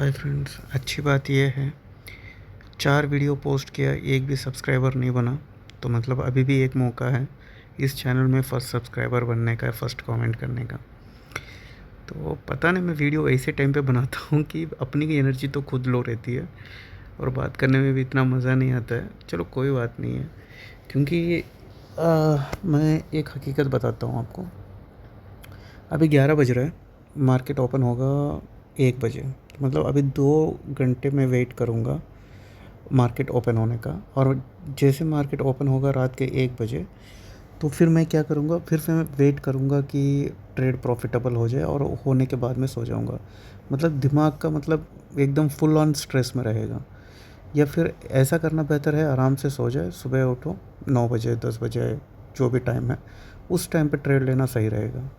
Hi friends, अच्छी बात यह है 4 वीडियो पोस्ट किया, एक भी सब्सक्राइबर नहीं बना। तो मतलब अभी भी एक मौका है इस चैनल में फर्स्ट सब्सक्राइबर बनने का, फर्स्ट कमेंट करने का। तो पता नहीं, मैं वीडियो ऐसे टाइम पे बनाता हूँ कि अपनी की एनर्जी तो खुद लो रहती है और बात करने में भी इतना मज़ा नहीं आता है। चलो कोई बात नहीं है, क्योंकि मैं एक हकीकत बताता हूँ आपको। अभी 11 बज रहा है, मार्केट ओपन होगा 1 बजे। तो मतलब अभी 2 घंटे में वेट करूँगा मार्केट ओपन होने का। और जैसे मार्केट ओपन होगा रात के 1 बजे, तो फिर मैं क्या करूँगा, फिर से मैं वेट करूँगा कि ट्रेड प्रॉफिटेबल हो जाए और होने के बाद मैं सो जाऊँगा। मतलब दिमाग का मतलब एकदम फुल ऑन स्ट्रेस में रहेगा। या फिर ऐसा करना बेहतर है, आराम से सो जाए, सुबह उठो 9 बजे 10 बजे जो भी टाइम है उस टाइम पे ट्रेड लेना सही रहेगा।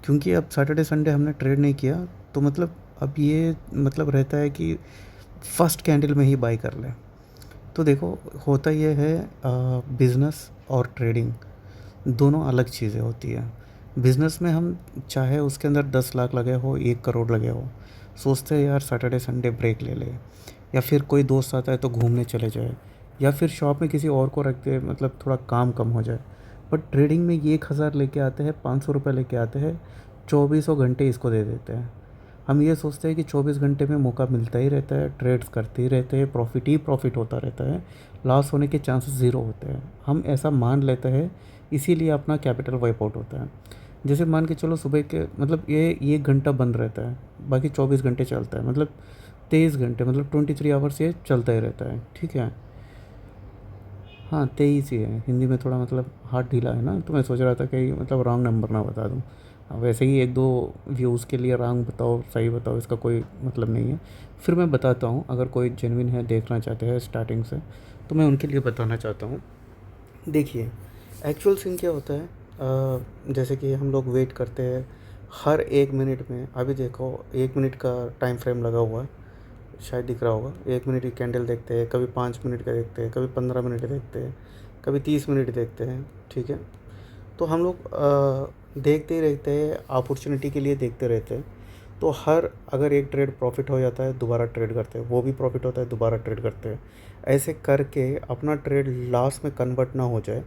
क्योंकि अब सैटरडे संडे हमने ट्रेड नहीं किया, तो मतलब अब ये मतलब रहता है कि फर्स्ट कैंडल में ही बाई कर लें। तो देखो, होता ये है, बिज़नेस और ट्रेडिंग दोनों अलग चीज़ें होती है। बिज़नेस में हम चाहे उसके अंदर 10 लाख लगे हो, 1 करोड़ लगे हो, सोचते हैं यार सैटरडे संडे ब्रेक ले ले, या फिर कोई दोस्त आता है तो घूमने चले जाए, या फिर शॉप में किसी और को रख दे, मतलब थोड़ा काम कम हो जाए। बट ट्रेडिंग में ये 1,000 लेके आते हैं, 500 रुपये लेके आते हैं, 2400 घंटे इसको दे देते हैं। हम ये सोचते हैं कि 24 घंटे में मौका मिलता ही रहता है, ट्रेड्स करते ही रहते हैं, प्रॉफिट ही प्रॉफिट होता रहता है, लॉस होने के चांसेस ज़ीरो होते हैं। हम ऐसा मान लेते हैं, इसीलिए अपना कैपिटल वाइप आउट होता है। जैसे मान के चलो, सुबह के मतलब ये 1 घंटा बंद रहता है, बाकी 24 घंटे चलता है, मतलब 23 घंटे, मतलब 23 आवर्स ये चलता ही रहता है, ठीक है। हाँ, 23 ही है, हिंदी में थोड़ा मतलब हाथ ढीला है ना, तो मैं सोच रहा था कि मतलब रॉन्ग नंबर ना बता दूँ। वैसे ही 1-2 व्यूज़ के लिए रॉन्ग बताओ सही बताओ, इसका कोई मतलब नहीं है। फिर मैं बताता हूँ, अगर कोई जेन्युइन है, देखना चाहते हैं स्टार्टिंग से, तो मैं उनके लिए बताना चाहता हूँ। देखिए, एक्चुअल सीन क्या होता है, जैसे कि हम लोग वेट करते हैं हर 1 मिनट में। अभी देखो, 1 मिनट का टाइम फ्रेम लगा हुआ है, शायद दिख रहा होगा। 1 मिनट की कैंडल देखते हैं, कभी 5 मिनट का देखते हैं, कभी 15 मिनट देखते हैं, कभी 30 मिनट देखते हैं, ठीक है। तो हम लोग देखते ही रहते हैं, अपॉर्चुनिटी के लिए देखते रहते हैं। तो हर अगर एक ट्रेड प्रॉफिट हो जाता है, दोबारा ट्रेड करते हैं, वो भी प्रॉफिट होता है, दोबारा ट्रेड करते हैं। ऐसे करके अपना ट्रेड लॉस में कन्वर्ट ना हो जाए,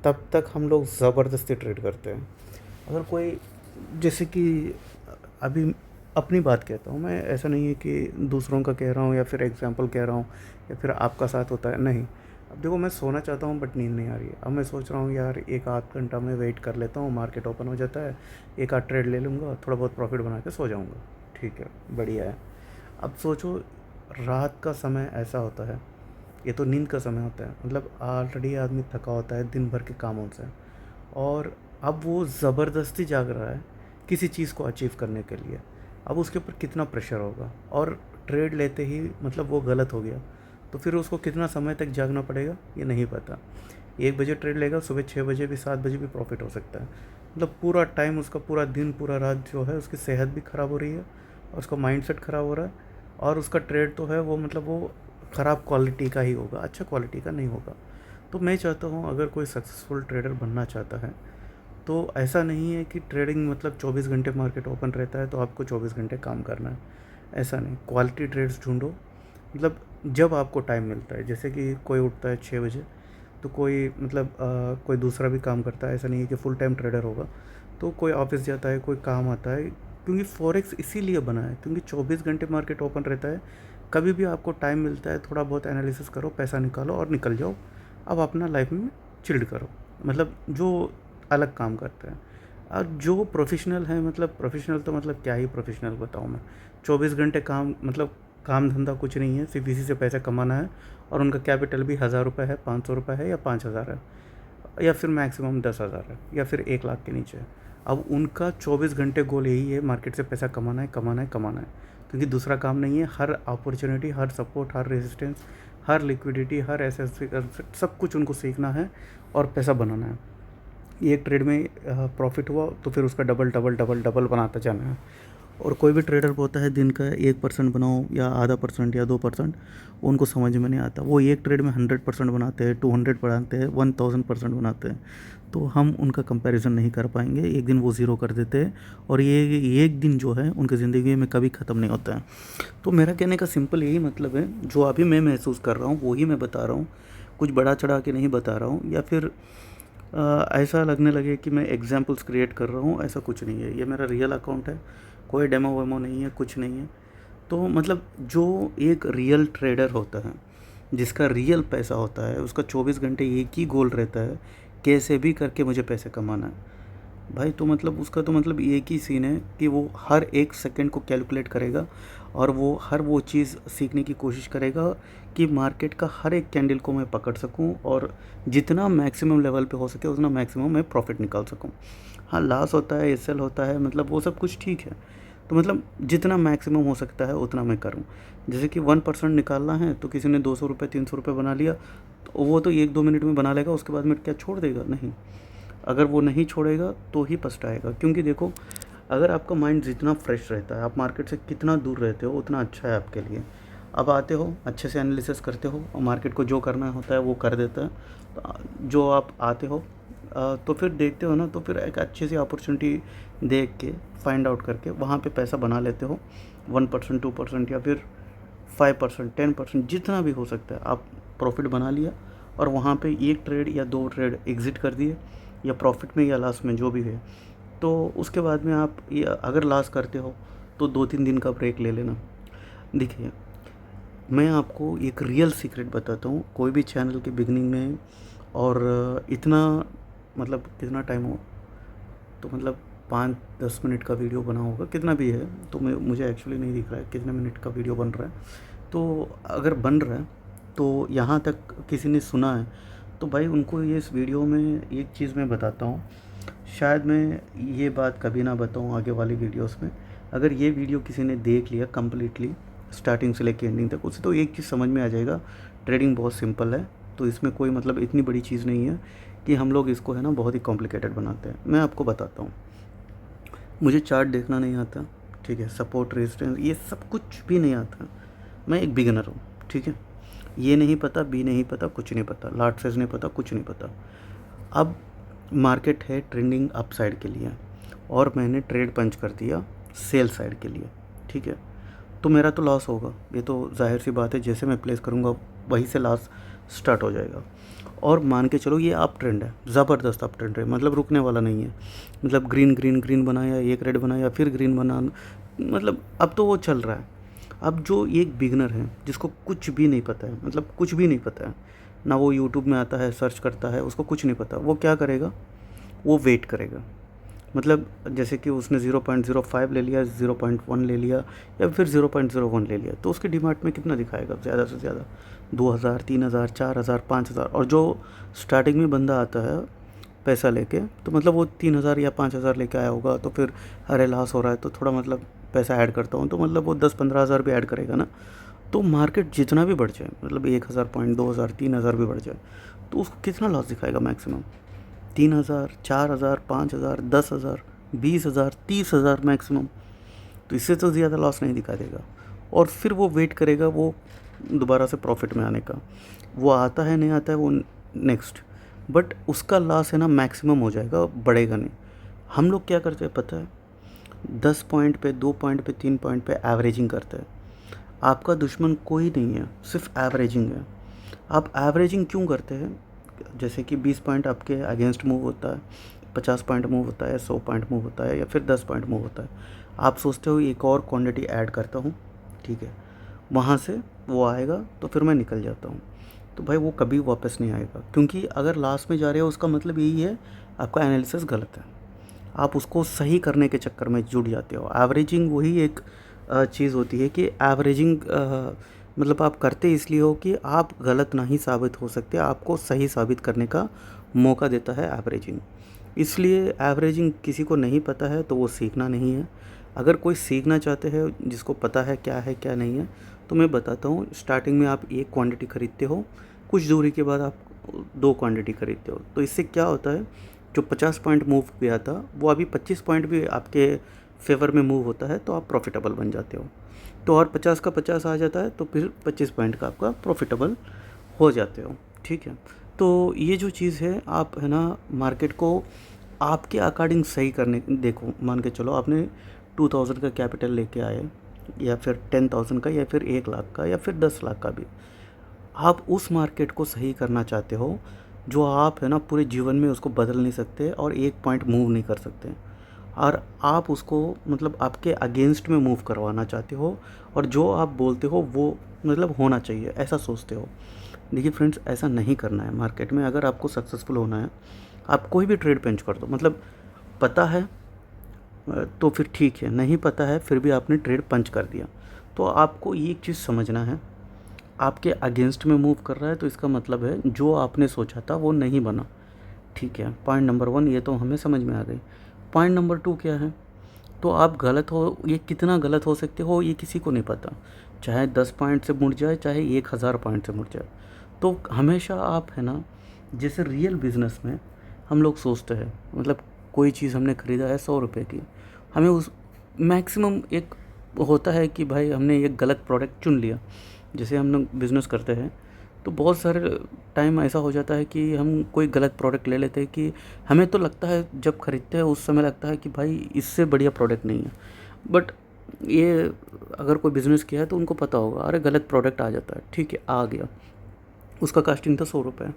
तब तक हम लोग ज़बरदस्ती ट्रेड करते हैं। अगर कोई, जैसे कि अभी अपनी बात कहता हूँ मैं, ऐसा नहीं है कि दूसरों का कह रहा हूँ या फिर एग्जांपल कह रहा हूँ या फिर आपका साथ होता है, नहीं। अब देखो, मैं सोना चाहता हूँ बट नींद नहीं आ रही है। अब मैं सोच रहा हूँ यार 1 आध घंटा में वेट कर लेता हूँ, मार्केट ओपन हो जाता है, 1 आध ट्रेड ले लूँगा, थोड़ा बहुत प्रॉफिट बना के सो जाऊँगा, ठीक है, बढ़िया है। अब सोचो, रात का समय ऐसा होता है, ये तो नींद का समय होता है, मतलब ऑलरेडी आदमी थका होता है दिन भर के कामों से, और अब वो ज़बरदस्ती जाग रहा है किसी चीज़ को अचीव करने के लिए। अब उसके ऊपर कितना प्रेशर होगा, और ट्रेड लेते ही मतलब वो गलत हो गया, तो फिर उसको कितना समय तक जागना पड़ेगा ये नहीं पता। 1 बजे ट्रेड लेगा, सुबह 6 बजे भी 7 बजे भी प्रॉफिट हो सकता है। मतलब पूरा टाइम उसका, पूरा दिन पूरा रात जो है, उसकी सेहत भी ख़राब हो रही है और उसका माइंडसेट ख़राब हो रहा है। और उसका ट्रेड तो है वो, मतलब वो ख़राब क्वालिटी का ही होगा, अच्छा क्वालिटी का नहीं होगा। तो मैं चाहता हूँ, अगर कोई सक्सेसफुल ट्रेडर बनना चाहता है, तो ऐसा नहीं है कि ट्रेडिंग मतलब 24 घंटे मार्केट ओपन रहता है तो आपको 24 घंटे काम करना है। ऐसा नहीं, क्वालिटी ट्रेड्स ढूंढो। मतलब जब आपको टाइम मिलता है, जैसे कि कोई उठता है 6 बजे, तो कोई मतलब कोई दूसरा भी काम करता है, ऐसा नहीं है कि फुल टाइम ट्रेडर होगा। तो कोई ऑफिस जाता है, कोई काम आता है, क्योंकि फॉरेक्स इसीलिए बना है क्योंकि 24 घंटे मार्केट ओपन रहता है। कभी भी आपको टाइम मिलता है, थोड़ा बहुत एनालिसिस करो, पैसा निकालो और निकल जाओ। अब अपना लाइफ में चिल्ड करो, मतलब जो अलग काम करते हैं। और जो प्रोफेशनल है, मतलब प्रोफेशनल तो मतलब क्या ही प्रोफेशनल बताऊँ मैं। 24 घंटे काम, मतलब काम धंधा कुछ नहीं है, सिर्फ इसी से पैसा कमाना है। और उनका कैपिटल भी 1,000 रुपये है, 500 रुपये है या 5,000 है, या फिर मैक्सिमम 10,000 है, या फिर 1 लाख के नीचे है। अब उनका 24 घंटे गोल यही है, मार्केट से पैसा कमाना है, कमाना है, कमाना है। क्योंकि दूसरा काम नहीं है। हर अपॉर्चुनिटी, हर सपोर्ट, हर रेजिस्टेंस, हर लिक्विडिटी, हर एसेस, सब कुछ उनको सीखना है और पैसा बनाना है। एक ट्रेड में प्रॉफिट हुआ तो फिर उसका डबल डबल डबल डबल बनाता जाना है। और कोई भी ट्रेडर बोलता है दिन का 1% बनाओ या आधा परसेंट या 2%, उनको समझ में नहीं आता। वो एक ट्रेड में 100% बनाते हैं, 200 बनाते हैं, 1000% बनाते हैं। तो हम उनका कंपैरिजन नहीं कर पाएंगे। एक दिन वो ज़ीरो कर देते हैं और ये एक दिन जो है उनकी ज़िंदगी में कभी ख़त्म नहीं होता है। तो मेरा कहने का सिंपल यही मतलब है, जो अभी मैं महसूस कर रहा हूँ वही मैं बता रहा हूँ, कुछ बड़ा चढ़ा के नहीं बता रहा हूँ या फिर ऐसा लगने लगे कि मैं एग्जाम्पल्स क्रिएट कर रहा हूँ, ऐसा कुछ नहीं है। ये मेरा रियल अकाउंट है, कोई डेमो वेमो नहीं है, कुछ नहीं है। तो मतलब जो एक रियल ट्रेडर होता है, जिसका रियल पैसा होता है, उसका 24 घंटे एक ही गोल रहता है, कैसे भी करके मुझे पैसे कमाना है भाई। तो मतलब उसका तो मतलब एक ही सीन है कि वो हर एक सेकंड को कैलकुलेट करेगा और वो हर वो चीज़ सीखने की कोशिश करेगा कि मार्केट का हर एक कैंडल को मैं पकड़ सकूं और जितना मैक्सिमम लेवल पे हो सके उतना मैक्सिमम मैं प्रॉफिट निकाल सकूं। हाँ, लॉस होता है, एसएल होता है, मतलब वो सब कुछ ठीक है। तो मतलब जितना मैक्सिमम हो सकता है उतना मैं करूं। जैसे कि 1% निकालना है तो किसी ने 200 रुपये 300 रुपये बना लिया, तो वो तो 1-2 मिनट में बना लेगा, उसके बाद में क्या छोड़ देगा? नहीं। अगर वो नहीं छोड़ेगा तो ही पछताएगा। क्योंकि देखो, अगर आपका माइंड जितना फ्रेश रहता है, आप मार्केट से कितना दूर रहते हो उतना अच्छा है आपके लिए। अब आते हो, अच्छे से एनालिसिस करते हो और मार्केट को जो करना होता है वो कर देता है। तो जो आप आते हो तो फिर देखते हो ना, तो फिर एक अच्छी सी अपॉर्चुनिटी देख के फाइंड आउट करके वहाँ पे पैसा बना लेते हो। 1%, 2% या फिर 5%, 10%, जितना भी हो सकता है आप प्रॉफिट बना लिया और वहाँ पे एक ट्रेड या 2 ट्रेड एग्ज़िट कर दिए, या प्रॉफिट में या लॉस में जो भी है। तो उसके बाद में आप ये अगर लॉस करते हो तो 2-3 दिन का ब्रेक ले लेना। देखिए, मैं आपको एक रियल सीक्रेट बताता हूँ। कोई भी चैनल के बिगनिंग में और इतना मतलब कितना टाइम हो, तो मतलब 5-10 मिनट का वीडियो बना होगा, कितना भी है, तो मुझे एक्चुअली नहीं दिख रहा है कितने मिनट का वीडियो बन रहा है। तो अगर बन रहा है तो यहाँ तक किसी ने सुना है, तो भाई उनको ये इस वीडियो में एक चीज़ मैं बताता हूँ। शायद मैं ये बात कभी ना बताऊँ आगे वाली वीडियोस में। अगर ये वीडियो किसी ने देख लिया कम्प्लीटली स्टार्टिंग से लेकर एंडिंग तक, उसे तो एक चीज़ समझ में आ जाएगा, ट्रेडिंग बहुत सिंपल है। तो इसमें कोई मतलब इतनी बड़ी चीज़ नहीं है कि हम लोग इसको है ना बहुत ही कॉम्प्लिकेटेड बनाते हैं। मैं आपको बताता हूँ, मुझे चार्ट देखना नहीं आता, ठीक है, सपोर्ट रेजिस्टेंस ये सब कुछ भी नहीं आता। मैं एक बिगिनर हूँ, ठीक है, ये नहीं पता, बी नहीं पता, कुछ नहीं पता, लार्ट साइज नहीं पता, कुछ नहीं पता। अब मार्केट है ट्रेंडिंग अप साइड के लिए और मैंने ट्रेड पंच कर दिया सेल साइड के लिए, ठीक है, तो मेरा तो लॉस होगा, ये तो जाहिर सी बात है। जैसे मैं प्लेस करूँगा वहीं से लॉस स्टार्ट हो जाएगा। और मान के चलो ये अप ट्रेंड है, ज़बरदस्त अप ट्रेंड है, मतलब रुकने वाला नहीं है। मतलब ग्रीन ग्रीन ग्रीन बनाया, एक रेड बनाया, फिर ग्रीन बना, मतलब अब तो वो चल रहा है। अब जो एक बिगनर है जिसको कुछ भी नहीं पता है, मतलब कुछ भी नहीं पता है ना, वो यूट्यूब में आता है सर्च करता है, उसको कुछ नहीं पता, वो क्या करेगा? वो वेट करेगा। मतलब जैसे कि उसने 0.05 ले लिया, 0.1 ले लिया या फिर 0.01 ले लिया, तो उसके डिमांड में कितना दिखाएगा? ज़्यादा से ज़्यादा 2000, 3000, 4000, 5000। और जो स्टार्टिंग में बंदा आता है पैसा लेके, तो मतलब वो 3000 या 5000 लेके आया होगा, तो फिर अरे लॉस हो रहा है तो थोड़ा मतलब पैसा ऐड करता हूँ, तो मतलब वो 10-15 हज़ार भी ऐड करेगा ना। तो मार्केट जितना भी बढ़ जाए, मतलब 1000 पॉइंट, 2000, 3000 भी बढ़ जाए, तो उसको कितना लॉस दिखाएगा? Maximum 3000, 4000, 5000, 10,000, 20,000, 30,000 maximum. तो इससे तो ज़्यादा लॉस नहीं दिखा देगा। और फिर वो वेट करेगा वो दोबारा से प्रॉफिट में आने का। वो आता है नहीं आता है वो नेक्स्ट, बट उसका लॉस है ना मैक्सिमम हो जाएगा, बढ़ेगा नहीं। हम लोग क्या करते हैं पता है? 10 पॉइंट पे, 2 पॉइंट पे, 3 पॉइंट पे एवरेजिंग करते हैं। आपका दुश्मन कोई नहीं है, सिर्फ एवरेजिंग है। आप एवरेजिंग क्यों करते हैं? जैसे कि 20 पॉइंट आपके अगेंस्ट मूव होता है, 50 पॉइंट मूव होता है, 100 पॉइंट मूव होता है या फिर 10 पॉइंट मूव होता है। आप सोचते हो एक और क्वांटिटी ऐड करता हूँ, ठीक है, वहाँ से वो आएगा तो फिर मैं निकल जाता हूँ। तो भाई वो कभी वापस नहीं आएगा, क्योंकि अगर लास्ट में जा रहे हो उसका मतलब यही है आपका एनालिसिस गलत है। आप उसको सही करने के चक्कर में जुट जाते हो। एवरेजिंग वही एक चीज़ होती है कि एवरेजिंग मतलब आप करते इसलिए हो कि आप गलत नहीं साबित हो सकते, आपको सही साबित करने का मौका देता है एवरेजिंग। इसलिए एवरेजिंग किसी को नहीं पता है तो वो सीखना नहीं है। अगर कोई सीखना चाहते हैं, जिसको पता है क्या नहीं है, तो मैं बताता हूँ। स्टार्टिंग में आप एक क्वांटिटी खरीदते हो, कुछ दूरी के बाद आप 2 क्वांटिटी खरीदते हो, तो इससे क्या होता है? जो 50 पॉइंट मूव किया था वो अभी 25 पॉइंट भी आपके फेवर में मूव होता है, तो आप प्रॉफिटेबल बन जाते हो। तो और 50 का 50 आ जाता है, तो फिर 25 पॉइंट का आपका प्रॉफिटेबल हो जाते हो, ठीक है। तो ये जो चीज़ है, आप है ना मार्केट को आपके अकॉर्डिंग सही करने, देखो मान के चलो आपने 2000 का कैपिटल लेके आए, या फिर 10,000 का, या फिर 1 लाख का, या फिर 10 लाख का भी। आप उस मार्केट को सही करना चाहते हो जो आप है ना पूरे जीवन में उसको बदल नहीं सकते और एक पॉइंट मूव नहीं कर सकते, और आप उसको मतलब आपके अगेंस्ट में मूव करवाना चाहते हो, और जो आप बोलते हो वो मतलब होना चाहिए ऐसा सोचते हो। देखिए फ्रेंड्स, ऐसा नहीं करना है मार्केट में। अगर आपको सक्सेसफुल होना है, आप कोई भी ट्रेड पंच कर दो, मतलब पता है तो फिर ठीक है, नहीं पता है फिर भी आपने ट्रेड पंच कर दिया। तो आपको एक चीज़ समझना है, आपके अगेंस्ट में मूव कर रहा है तो इसका मतलब है जो आपने सोचा था वो नहीं बना। ठीक है, पॉइंट नंबर 1 ये तो हमें समझ में आ गई। पॉइंट नंबर 2 क्या है? तो आप गलत हो, ये कितना गलत हो सकते हो ये किसी को नहीं पता। चाहे 10 पॉइंट से मुड़ जाए, चाहे 1000 पॉइंट से मुड़ जाए। तो हमेशा आप है ना, जैसे रियल बिज़नेस में हम लोग सोचते हैं, मतलब कोई चीज़ हमने ख़रीदा है 100 रुपये की, हमें उस मैक्सिमम एक होता है कि भाई हमने एक गलत प्रोडक्ट चुन लिया। जैसे हम लोग बिज़नेस करते हैं तो बहुत सारे टाइम ऐसा हो जाता है कि हम कोई गलत प्रोडक्ट ले लेते हैं, कि हमें तो लगता है जब ख़रीदते हैं उस समय लगता है कि भाई इससे बढ़िया प्रोडक्ट नहीं है। बट ये अगर कोई बिज़नेस किया है तो उनको पता होगा, अरे गलत प्रोडक्ट आ जाता है, ठीक है आ गया, उसका कास्टिंग था 100 रुपये।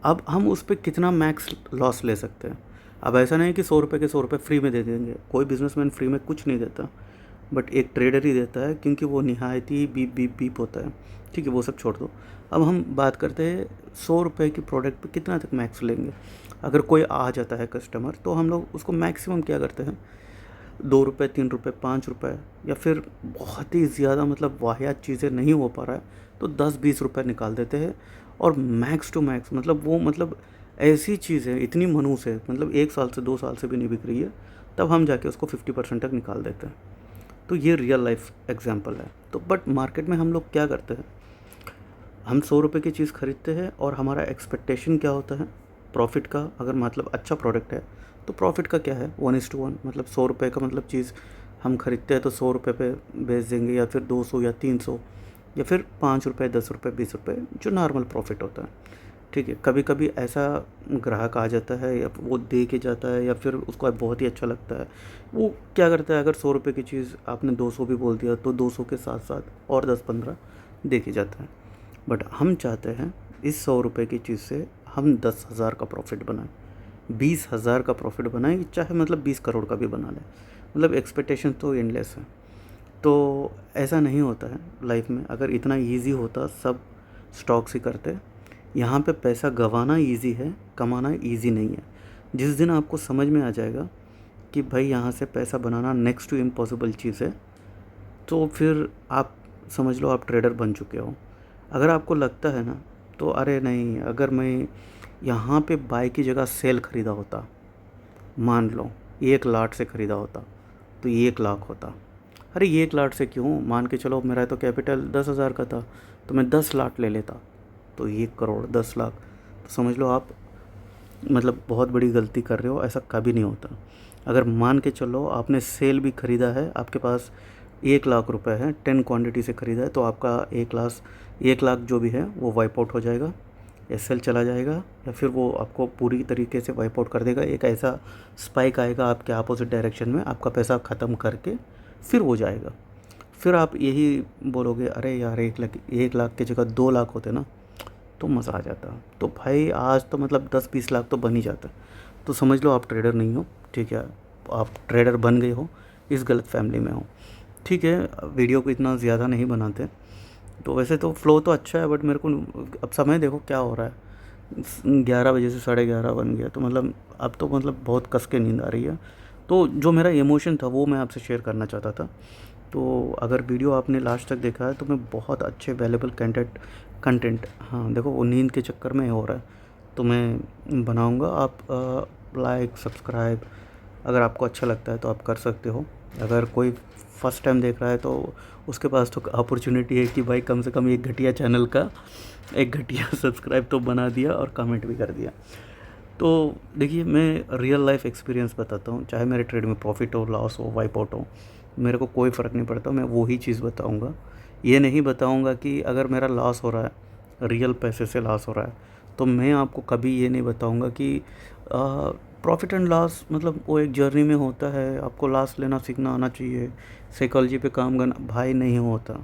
अब हम उस पर कितना मैक्स लॉस ले सकते हैं? अब ऐसा नहीं है कि 100 रुपये के 100 रुपये फ्री में दे देंगे, कोई बिजनेसमैन फ्री में कुछ नहीं देता, बट एक ट्रेडर ही देता है, क्योंकि वो निहायत ही बीप बीप बीप होता है। ठीक है, वो सब छोड़ दो। अब हम बात करते हैं 100 रुपये की प्रोडक्ट पे कितना तक मैक्स लेंगे। अगर कोई आ जाता है कस्टमर तो हम लोग उसको मैक्सिमम क्या करते हैं, 2 रुपये, 3 रुपये, 5 रुपये, या फिर बहुत ही ज़्यादा मतलब वाहियात चीज़ें नहीं हो पा रहा है तो 10-20 रुपये निकाल देते हैं। और मैक्स टू मैक्स मतलब वो मतलब ऐसी चीज़ें इतनी मनूस है, मतलब 1 साल से 2 साल से भी नहीं बिक रही है, तब हम जाके उसको 50% तक निकाल देते हैं। तो ये रियल लाइफ एग्जांपल है। तो बट मार्केट में हम लोग क्या करते हैं, हम 100 रुपये की चीज़ खरीदते हैं और हमारा एक्सपेक्टेशन क्या होता है प्रॉफिट का। अगर मतलब अच्छा प्रोडक्ट है तो प्रॉफिट का क्या है 1:1, मतलब 100 रुपये का मतलब चीज़ हम खरीदते हैं तो 100 रुपये पे बेच देंगे, या फिर 200 या 300, या फिर 5 रुपये, 10 रुपये, 20 रुपये, जो नॉर्मल प्रॉफिट होता है। ठीक है, कभी कभी ऐसा ग्राहक आ जाता है या वो दे के जाता है, या फिर उसको बहुत ही अच्छा लगता है, वो क्या करता है, अगर 100 रुपये की चीज़ आपने 200 भी बोल दिया तो 200 के साथ साथ और 10-15 दे के जाता है। बट हम चाहते हैं इस 100 रुपये की चीज़ से हम 10,000 का प्रॉफिट बनाएं, 20,000 का प्रॉफिट बनाएं, चाहे मतलब 20 करोड़ का भी बना लें। मतलब एक्सपेक्टेशन तो एंडलेस है। तो ऐसा नहीं होता है लाइफ में। अगर इतना इजी होता सब स्टॉक्स ही करते। यहाँ पे पैसा गंवाना इजी है, कमाना इजी नहीं है। जिस दिन आपको समझ में आ जाएगा कि भाई यहाँ से पैसा बनाना नेक्स्ट टू इम्पॉसिबल चीज़ है, तो फिर आप समझ लो आप ट्रेडर बन चुके हो। अगर आपको लगता है ना, तो अरे नहीं, अगर मैं यहाँ पे बाय की जगह सेल ख़रीदा होता, मान लो 1 लाख से ख़रीदा होता तो 1 लाख होता। अरे 1 लाख से क्यों, मान के चलो मेरा तो कैपिटल 10,000 का था तो मैं 10 लाख ले लेता, तो 1 करोड़, 10 लाख। तो समझ लो आप मतलब बहुत बड़ी गलती कर रहे हो, ऐसा कभी नहीं होता। अगर मान के चलो आपने सेल भी ख़रीदा है, आपके पास 1 लाख रुपए है, 10 क्वांटिटी से ख़रीदा है, तो आपका 1 लाख जो भी है वो वाइप आउट हो जाएगा, या सेल चला जाएगा, या फिर वो आपको पूरी तरीके से वाइप आउट कर देगा। एक ऐसा स्पाइक आएगा आपके अपोजिट डायरेक्शन में, आपका पैसा ख़त्म करके फिर वो जाएगा। फिर आप यही बोलोगे, अरे यार 1 लाख की जगह 2 लाख होते ना तो मज़ा आ जाता। तो भाई आज तो मतलब 10-20 लाख तो बन ही जाता। तो समझ लो आप ट्रेडर नहीं हो। ठीक है, आप ट्रेडर बन गए हो, इस गलत फैमिली में हो। ठीक है, वीडियो को इतना ज़्यादा नहीं बनाते। तो वैसे तो फ़्लो तो अच्छा है, बट मेरे को अब समय देखो क्या हो रहा है, 11 बजे से 11:30 बन गया, तो मतलब अब तो मतलब बहुत कस के नींद आ रही है। तो जो मेरा इमोशन था वो मैं आपसे शेयर करना चाहता था। तो अगर वीडियो आपने लास्ट तक देखा है तो मैं बहुत अच्छे वैल्यूबल कंटेंट, हाँ देखो वो नींद के चक्कर में हो रहा है, तो मैं बनाऊंगा। आप लाइक सब्सक्राइब अगर आपको अच्छा लगता है तो आप कर सकते हो। अगर कोई फर्स्ट टाइम देख रहा है तो उसके पास तो अपॉर्चुनिटी है कि भाई कम से कम एक घटिया चैनल का एक घटिया सब्सक्राइब तो बना दिया और कमेंट भी कर दिया। तो देखिए, मैं रियल लाइफ एक्सपीरियंस बताता हूँ, चाहे मेरे ट्रेड में प्रॉफिट हो, लॉस हो, वाइप आउट हो, मेरे को कोई फ़र्क नहीं पड़ता। मैं वही चीज़ बताऊँगा। ये नहीं बताऊँगा कि अगर मेरा लॉस हो रहा है, रियल पैसे से लॉस हो रहा है, तो मैं आपको कभी ये नहीं बताऊंगा कि प्रॉफिट एंड लॉस मतलब वो एक जर्नी में होता है, आपको लॉस लेना सीखना आना चाहिए, साइकोलॉजी पे काम करना, भाई नहीं होता।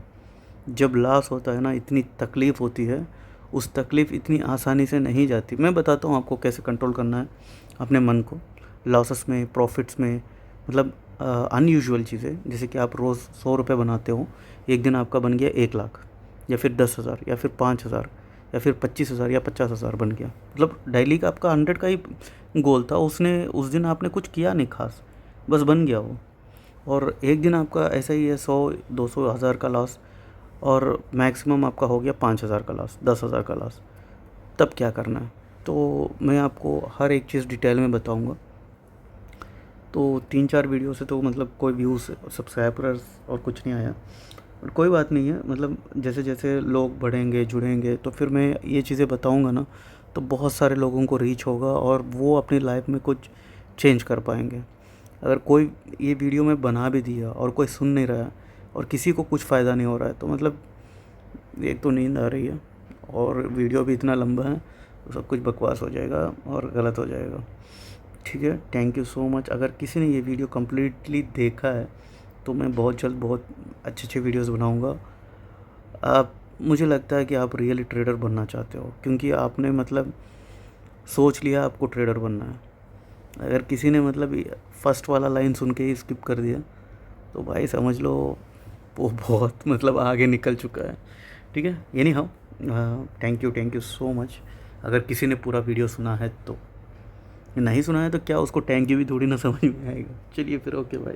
जब लॉस होता है ना, इतनी तकलीफ़ होती है, उस तकलीफ़ इतनी आसानी से नहीं जाती। मैं बताता हूँ आपको कैसे कंट्रोल करना है अपने मन को, लॉसेस में, प्रॉफिट्स में, मतलब अनयूजुअल चीज़ें। जैसे कि आप रोज़ 100 रुपये बनाते हो, एक दिन आपका बन गया 1 लाख, या फिर 10,000, या फिर 5,000, या फिर 25,000 या 50,000 बन गया। मतलब डेली का आपका 100 का ही गोल था, उसने उस दिन आपने कुछ किया नहीं खास, बस बन गया वो। और एक दिन आपका ऐसा ही है 100, 200, 1000 का लॉस, और मैक्सिमम आपका हो गया 5,000 का लॉस, 10,000 का लॉस। तब क्या करना है? तो मैं आपको हर एक चीज़ डिटेल में बताऊंगा। तो 3-4 वीडियो से तो मतलब कोई व्यूज़, सब्सक्राइबर्स और कुछ नहीं आया, और कोई बात नहीं है। मतलब जैसे जैसे लोग बढ़ेंगे, जुड़ेंगे, तो फिर मैं ये चीज़ें बताऊंगा ना, तो बहुत सारे लोगों को रीच होगा और वो अपनी लाइफ में कुछ चेंज कर पाएंगे। अगर कोई ये वीडियो में बना भी दिया और कोई सुन नहीं रहा है और किसी को कुछ फ़ायदा नहीं हो रहा है, तो मतलब एक तो नींद आ रही है, और वीडियो भी इतना लंबा है, तो सब कुछ बकवास हो जाएगा और गलत हो जाएगा। ठीक है, थैंक यू सो मच। अगर किसी ने ये वीडियो कम्प्लीटली देखा है, तो मैं बहुत जल्द बहुत अच्छे अच्छे वीडियोस बनाऊंगा। आप, मुझे लगता है कि आप रियली ट्रेडर बनना चाहते हो, क्योंकि आपने मतलब सोच लिया आपको ट्रेडर बनना है। अगर किसी ने मतलब फर्स्ट वाला लाइन सुन के ही स्किप कर दिया, तो भाई समझ लो वो बहुत मतलब आगे निकल चुका है। ठीक है, any how, thank you so much. अगर किसी ने पूरा वीडियो सुना है तो, नहीं सुना है तो क्या उसको थैंक यू भी थोड़ी ना समझ में आएगा। चलिए फिर, ओके भाई।